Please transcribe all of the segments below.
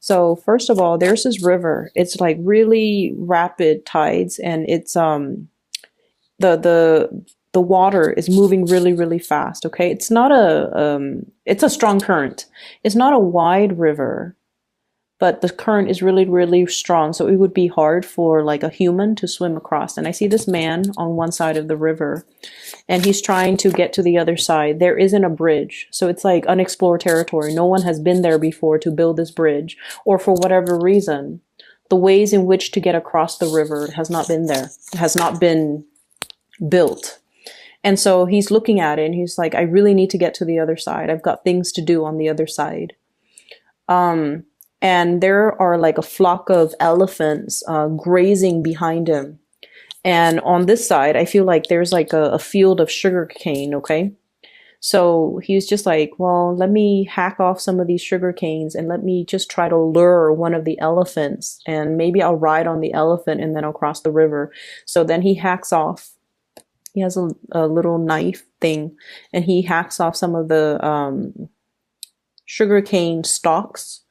So first of all, there's this river. It's like really rapid tides, and it's the water is moving really, really fast. Okay, it's not it's a strong current. It's not a wide river, but the current is really, really strong. So it would be hard for like a human to swim across. And I see this man on one side of the river, and he's trying to get to the other side. There isn't a bridge. So it's like unexplored territory. No one has been there before to build this bridge, or for whatever reason, the ways in which to get across the river has not been there, has not been built. And so he's looking at it and he's like, I really need to get to the other side. I've got things to do on the other side. And there are like a flock of elephants grazing behind him. And on this side, I feel like there's like a field of sugar cane, okay? So he's just like, well, let me hack off some of these sugar canes and let me just try to lure one of the elephants. And maybe I'll ride on the elephant and then I'll cross the river. So then he hacks off. He has a little knife thing, and he hacks off some of the sugarcane stalks,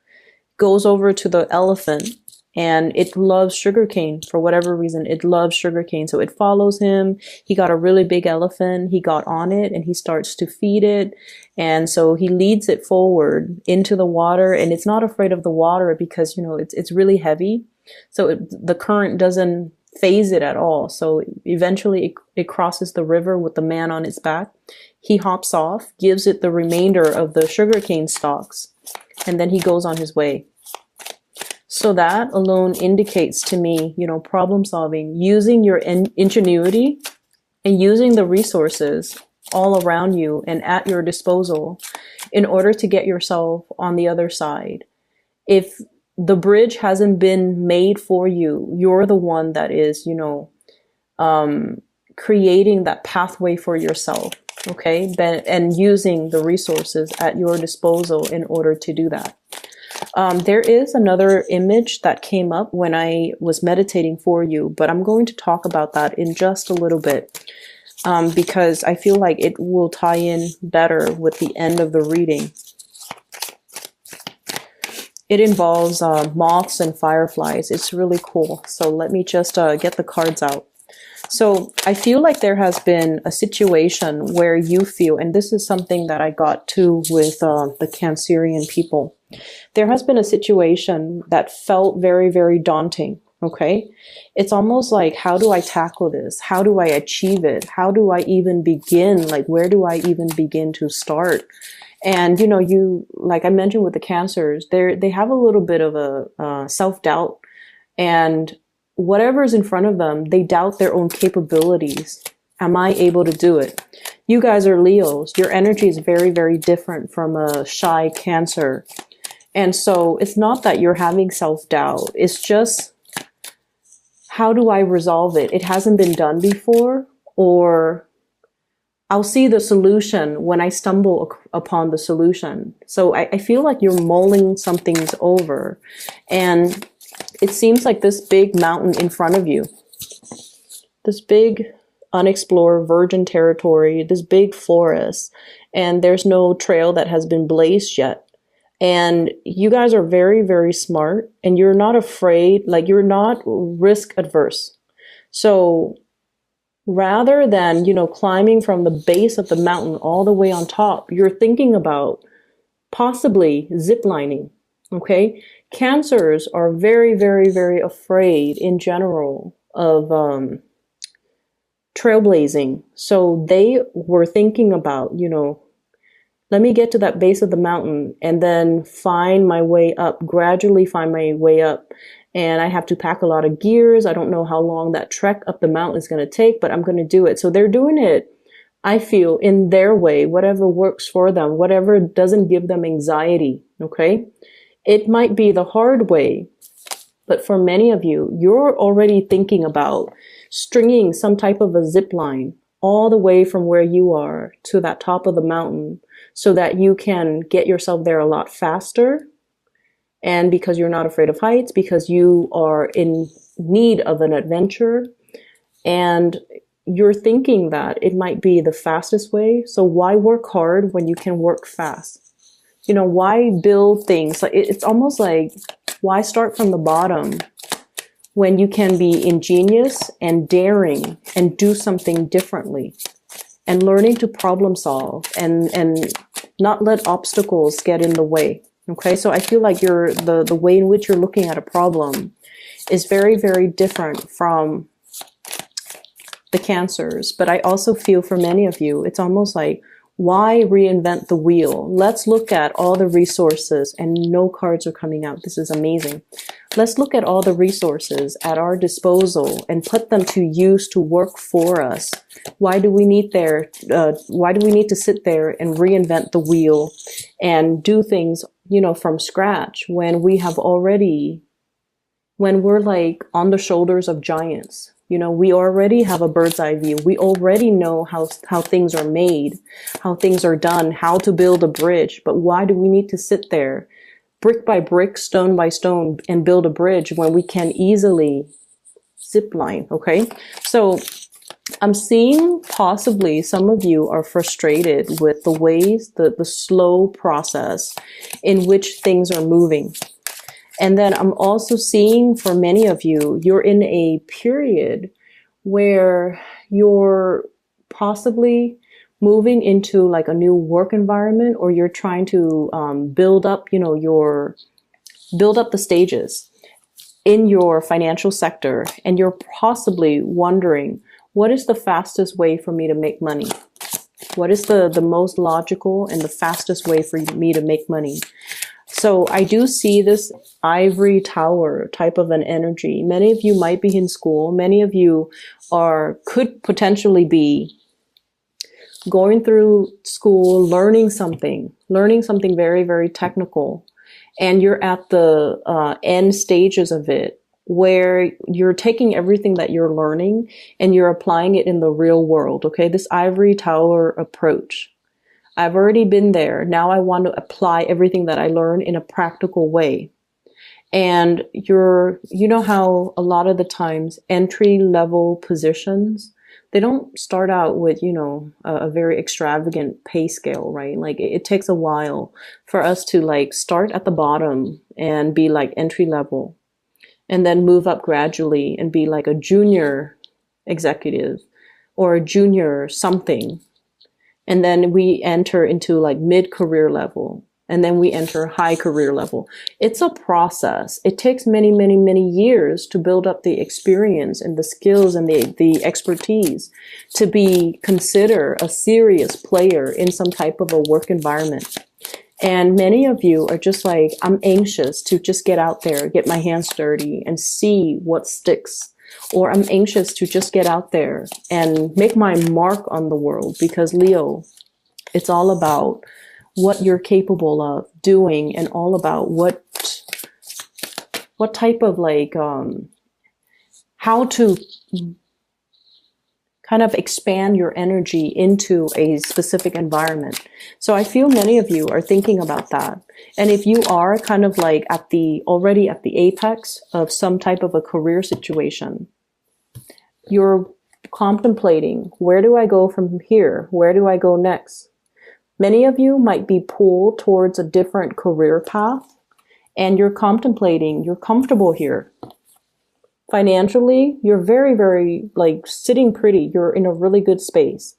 goes over to the elephant, and it loves sugarcane for whatever reason. It loves sugarcane, so it follows him. He got a really big elephant. He got on it, and he starts to feed it. And so he leads it forward into the water, and it's not afraid of the water because, you know, it's really heavy. So the current doesn't phase it at all. So eventually it crosses the river with the man on its back. He hops off, gives it the remainder of the sugarcane stalks, and then he goes on his way. So that alone indicates to me, you know, problem solving, using your ingenuity and using the resources all around you and at your disposal in order to get yourself on the other side. If the bridge hasn't been made for you, you're the one that is, you know, creating that pathway for yourself, okay? And using the resources at your disposal in order to do that. There is another image that came up when I was meditating for you, but I'm going to talk about that in just a little bit, because I feel like it will tie in better with the end of the reading. It involves moths and fireflies. It's really cool. So let me just get the cards out. So I feel like there has been a situation where you feel, and this is something that I got to with the Cancerian people. There has been a situation that felt very, very daunting, okay? It's almost like, how do I tackle this? How do I achieve it? How do I even begin? Like, where do I even begin to start? And, you know, like I mentioned with the Cancers, they have a little bit of a self-doubt, and whatever's in front of them, they doubt their own capabilities. Am I able to do it? You guys are Leos. Your energy is very, very different from a shy Cancer. And so it's not that you're having self-doubt. It's just, how do I resolve it? It hasn't been done before, or I'll see the solution when I stumble upon the solution. So I feel like you're mulling some things over, and it seems like this big mountain in front of you, this big unexplored virgin territory, this big forest, and there's no trail that has been blazed yet. And you guys are very, very smart, and you're not afraid, like you're not risk adverse. So rather than, you know, climbing from the base of the mountain all the way on top, you're thinking about possibly ziplining, okay? Cancers are very, very, very afraid in general of trailblazing. So they were thinking about, you know, let me get to that base of the mountain and then find my way up, gradually find my way up. And I have to pack a lot of gears. I don't know how long that trek up the mountain is going to take, but I'm going to do it. So they're doing it, I feel, in their way, whatever works for them, whatever doesn't give them anxiety, okay? It might be the hard way, but for many of you, you're already thinking about stringing some type of a zip line all the way from where you are to that top of the mountain so that you can get yourself there a lot faster. And because you're not afraid of heights, because you are in need of an adventure, and you're thinking that it might be the fastest way. So why work hard when you can work fast? You know, why build things? Like it's almost like Why start from the bottom when you can be ingenious and daring and do something differently and learning to problem solve and not let obstacles get in the way? Okay, so I feel like the way in which you're looking at a problem is very, very different from the Cancers. But I also feel for many of you, it's almost like, why reinvent the wheel? Let's look at all the resources, and no cards are coming out. This is amazing. Let's look at all the resources at our disposal and put them to use to work for us. Why do we need to sit there and reinvent the wheel and do things, from scratch when we're like on the shoulders of giants? We already have a bird's eye view. We already know how things are made, how things are done, how to build a bridge. But why do we need to sit there brick by brick, stone by stone, and build a bridge when we can easily zip line? Okay. So I'm seeing possibly some of you are frustrated with the ways, the slow process in which things are moving. And then I'm also seeing for many of you, you're in a period where you're possibly moving into like a new work environment, or you're trying to build up, build up the stages in your financial sector. And you're possibly wondering, what is the fastest way for me to make money? What is the most logical and the fastest way for me to make money? So I do see this ivory tower type of an energy. Many of you might be in school. Many of you could potentially be going through school, learning something very, very technical. And you're at the end stages of it, where you're taking everything that you're learning and you're applying it in the real world. Okay, this ivory tower approach. I've already been there. Now I want to apply everything that I learn in a practical way. And you know how a lot of the times entry level positions, they don't start out with, a very extravagant pay scale, right? Like it takes a while for us to like start at the bottom and be like entry level, and then move up gradually and be like a junior executive or a junior something. And then we enter into like mid-career level, and then we enter high career level. It's a process. It takes many, many, many years to build up the experience and the skills and the expertise to be considered a serious player in some type of a work environment. And many of you are just like, I'm anxious to just get out there, get my hands dirty and see what sticks. Or I'm anxious to just get out there and make my mark on the world, because Leo, it's all about what you're capable of doing and all about what type of like, how to kind of expand your energy into a specific environment. So I feel many of you are thinking about that. And if you are kind of like already at the apex of some type of a career situation, you're contemplating, where do I go from here? Where do I go next? Many of you might be pulled towards a different career path, and you're contemplating, you're comfortable here. Financially, you're very, very like sitting pretty. You're in a really good space.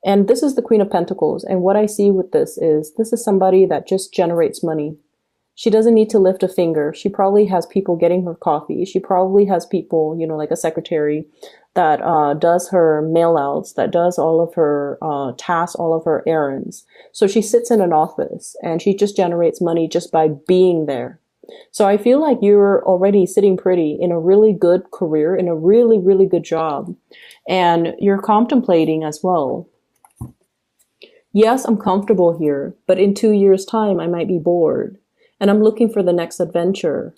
And this is the Queen of Pentacles. And what I see with this is somebody that just generates money. She doesn't need to lift a finger. She probably has people getting her coffee. She probably has people, like a secretary that does her mail outs, that does all of her tasks, all of her errands. So she sits in an office and she just generates money just by being there. So I feel like you're already sitting pretty in a really good career, in a really, really good job. And you're contemplating as well. Yes, I'm comfortable here, but in 2 years' time, I might be bored. And I'm looking for the next adventure.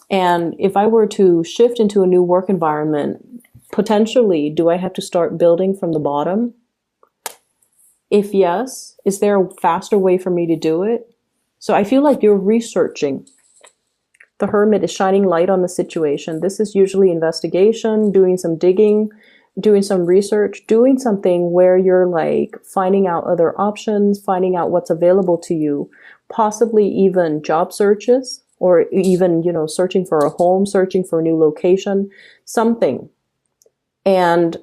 And if I were to shift into a new work environment, potentially, do I have to start building from the bottom? If yes, is there a faster way for me to do it? So I feel like you're researching. The Hermit is shining light on the situation. This is usually investigation, doing some digging, doing some research, doing something where you're like finding out other options, finding out what's available to you, possibly even job searches, or even, you know, searching for a home, searching for a new location, something. And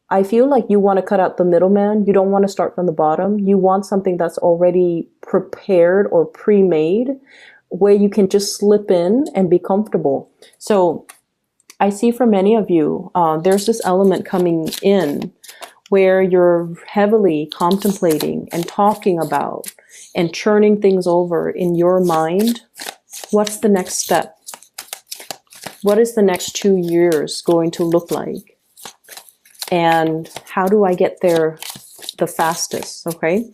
I feel like you want to cut out the middleman. You don't want to start from the bottom. You want something that's already prepared or pre-made where you can just slip in and be comfortable. So I see for many of you, there's this element coming in where you're heavily contemplating and talking about and churning things over in your mind. What's the next step? What is the next 2 years going to look like? And how do I get there the fastest? Okay.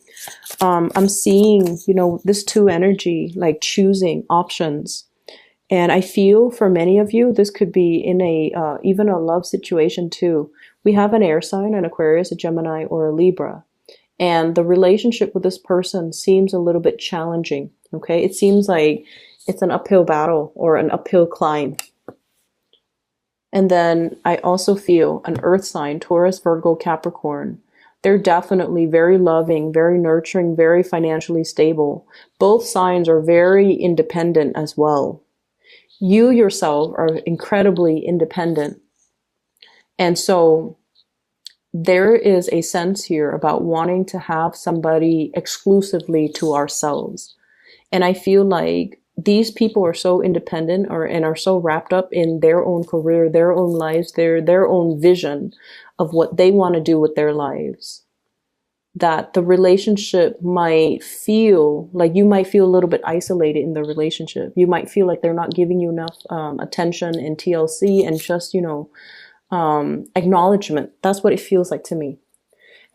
I'm seeing, you know, this 2 energy, like choosing options. And I feel for many of you, this could be in a, even a love situation too. We have an air sign, an Aquarius, a Gemini, or a Libra. And the relationship with this person seems a little bit challenging. Okay. It seems like it's an uphill battle or an uphill climb. And then I also feel an earth sign, Taurus, Virgo, Capricorn. They're definitely very loving, very nurturing, very financially stable. Both signs are very independent as well. You yourself are incredibly independent. And so there is a sense here about wanting to have somebody exclusively to ourselves. And I feel like these people are so independent and are so wrapped up in their own career, their own lives, their own vision of what they want to do with their lives, that the relationship might feel like you might feel a little bit isolated in the relationship. You might feel like they're not giving you enough attention and TLC and just, you know, acknowledgement. That's what it feels like to me.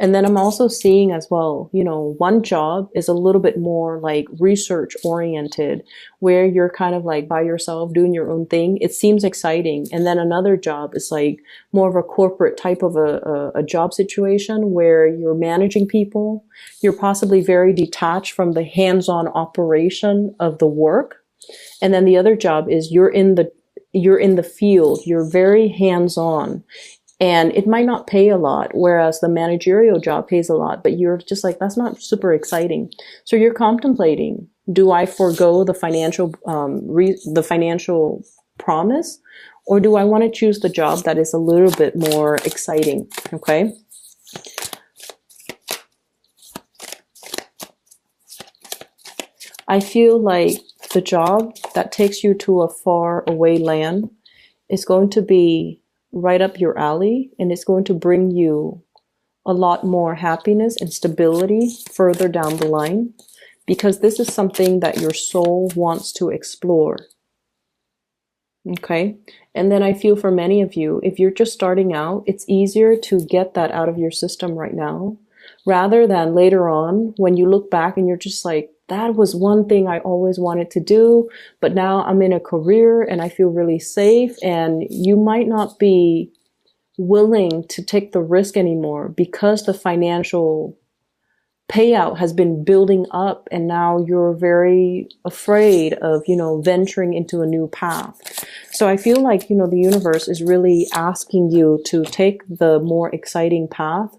And then I'm also seeing as well, you know, one job is a little bit more like research oriented, where you're kind of like by yourself doing your own thing. It seems exciting. And then another job is like more of a corporate type of a job situation where you're managing people. You're possibly very detached from the hands-on operation of the work. And then the other job is you're in the field. You're very hands-on. And it might not pay a lot, whereas the managerial job pays a lot, but you're just like, that's not super exciting. So you're contemplating, do I forego the financial promise, or do I want to choose the job that is a little bit more exciting? Okay. I feel like the job that takes you to a far away land is going to be right up your alley, and it's going to bring you a lot more happiness and stability further down the line, because this is something that your soul wants to explore. Okay. And then I feel for many of you, if you're just starting out, it's easier to get that out of your system right now, rather than later on when you look back and you're just like, that was one thing I always wanted to do, but now I'm in a career and I feel really safe, and you might not be willing to take the risk anymore because the financial payout has been building up, and now you're very afraid of, you know, venturing into a new path. So I feel like, you know, the universe is really asking you to take the more exciting path,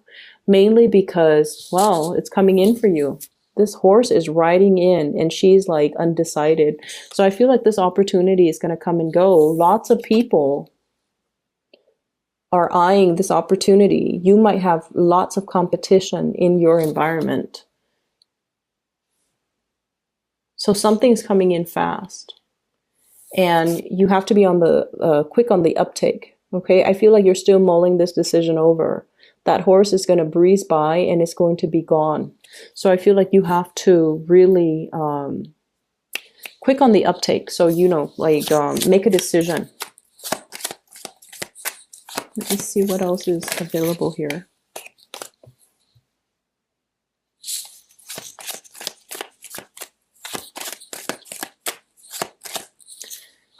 mainly because, well, it's coming in for you. This horse is riding in and she's like undecided. So I feel like this opportunity is going to come and go. Lots of people are eyeing this opportunity. You might have lots of competition in your environment. So something's coming in fast, and you have to be on the quick on the uptake. Okay. I feel like you're still mulling this decision over. That horse is going to breeze by and it's going to be gone. So I feel like you have to really quick on the uptake. So, you know, like make a decision. Let me see what else is available here.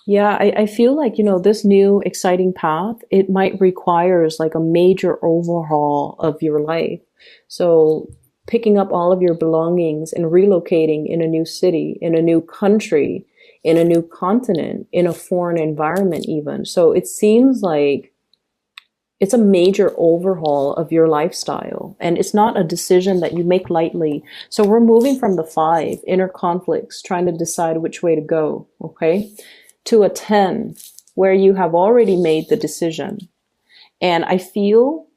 Yeah, I feel like, you know, this new exciting path, it might requires like a major overhaul of your life. So picking up all of your belongings and relocating in a new city, in a new country, in a new continent, in a foreign environment even. So it seems like It's a major overhaul of your lifestyle, and it's not a decision that you make lightly. So we're moving from the 5, inner conflicts, trying to decide which way to go, okay, to a 10, where you have already made the decision. And I feel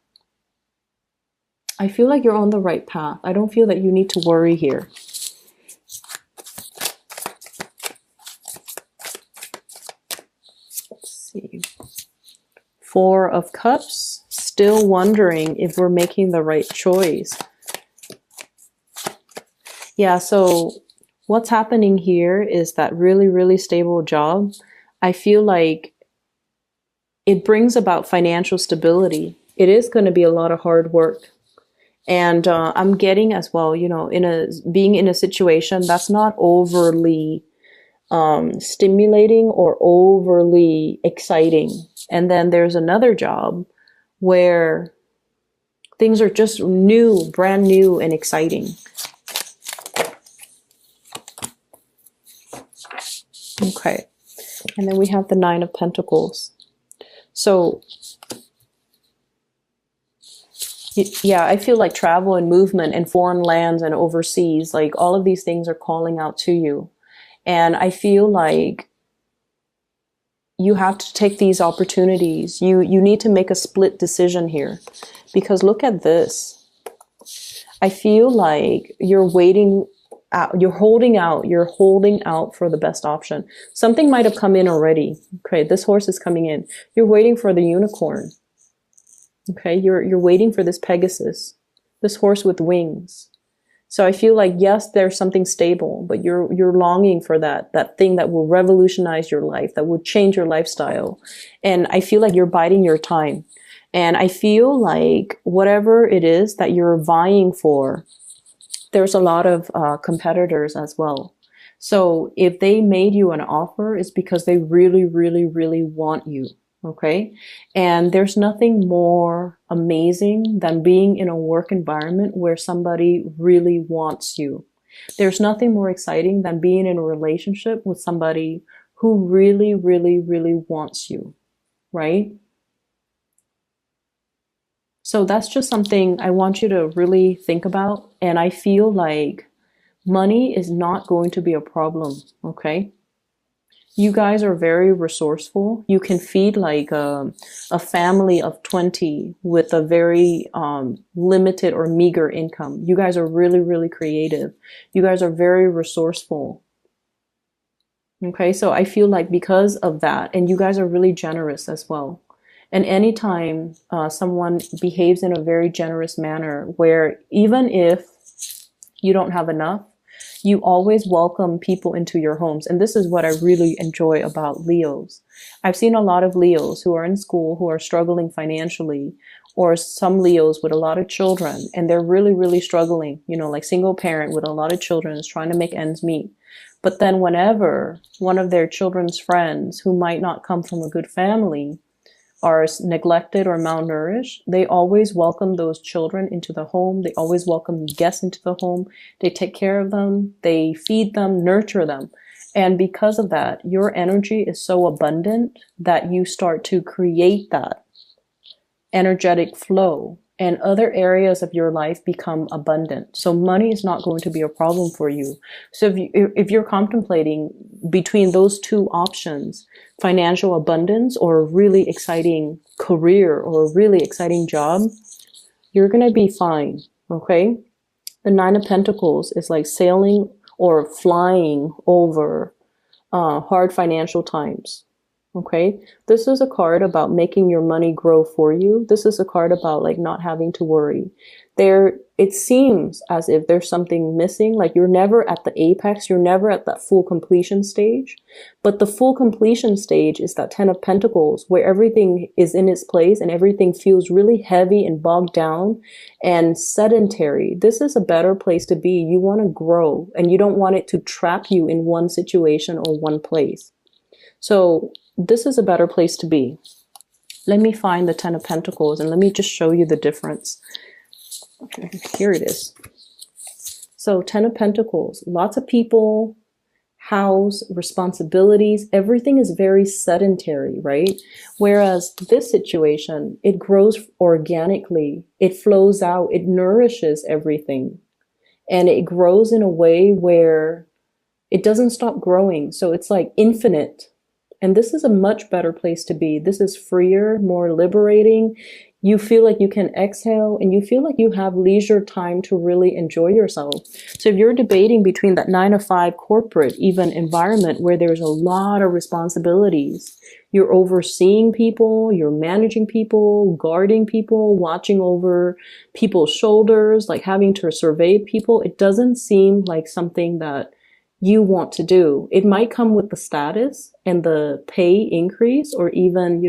like you're on the right path. I don't feel that you need to worry here. Let's see. 4 of Cups, still wondering if we're making the right choice. Yeah, so what's happening here is that really, really stable job. I feel like it brings about financial stability. It is going to be a lot of hard work. And I'm getting as well, you know, being in a situation that's not overly stimulating or overly exciting. And then there's another job where things are just new, brand new and exciting. Okay. And then we have the 9 of Pentacles. So yeah, I feel like travel and movement and foreign lands and overseas, like all of these things are calling out to you. And I feel like you have to take these opportunities. You need to make a split decision here, because look at this. I feel like you're waiting out, you're holding out for the best option. Something might have come in already. Okay, this horse is coming in. You're waiting for the unicorn. Okay, you're waiting for this Pegasus, this horse with wings. So I feel like, yes, there's something stable, but you're longing for that thing that will revolutionize your life, that will change your lifestyle. And I feel like you're biding your time. And I feel like whatever it is that you're vying for, there's a lot of competitors as well. So if they made you an offer, it's because they really, really, really want you. Okay. And there's nothing more amazing than being in a work environment where somebody really wants you. There's nothing more exciting than being in a relationship with somebody who really, really, really wants you. Right? So that's just something I want you to really think about. And I feel like money is not going to be a problem. Okay. You guys are very resourceful. You can feed like a family of 20 with a very limited or meager income. You guys are really, really creative. You guys are very resourceful. Okay, so I feel like because of that, and you guys are really generous as well. And anytime someone behaves in a very generous manner, where even if you don't have enough, you always welcome people into your homes. And this is what I really enjoy about Leos. I've seen a lot of Leos who are in school, who are struggling financially, or some Leos with a lot of children, and they're really, really struggling, you know, like single parent with a lot of children is trying to make ends meet. But then whenever one of their children's friends who might not come from a good family are neglected or malnourished, they always welcome those children into the home. They always welcome guests into the home. They take care of them. They feed them, nurture them. And because of that, your energy is so abundant that you start to create that energetic flow, and other areas of your life become abundant. So money is not going to be a problem for you. So if you're contemplating between those two options, financial abundance or a really exciting career or a really exciting job, you're going to be fine. Okay. The 9 of Pentacles is like sailing or flying over hard financial times. Okay, this is a card about making your money grow for you. This is a card about like not having to worry. It seems as if there's something missing, like you're never at the apex, you're never at that full completion stage. But the full completion stage is that 10 of Pentacles, where everything is in its place and everything feels really heavy and bogged down and sedentary. This is a better place to be. You want to grow, and you don't want it to trap you in one situation or one place. So this is a better place to be. Let me find the 10 of Pentacles and let me just show you the difference. Okay, here it is. So 10 of Pentacles, lots of people house, responsibilities, everything is very sedentary, right? Whereas this situation, it grows organically, it flows out, it nourishes everything. And it grows in a way where it doesn't stop growing. So it's like infinite. And this is a much better place to be. This is freer, more liberating. You feel like you can exhale and you feel like you have leisure time to really enjoy yourself. So if you're debating between that 9 to 5 corporate even environment where there's a lot of responsibilities, you're overseeing people, you're managing people, guarding people, watching over people's shoulders, like having to survey people, it doesn't seem like something that you want to do. It might come with the status and the pay increase or even,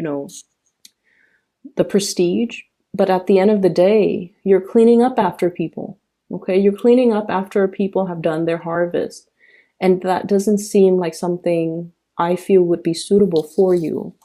the prestige. But at the end of the day, you're cleaning up after people. Okay. You're cleaning up after people have done their harvest. And that doesn't seem like something I feel would be suitable for you.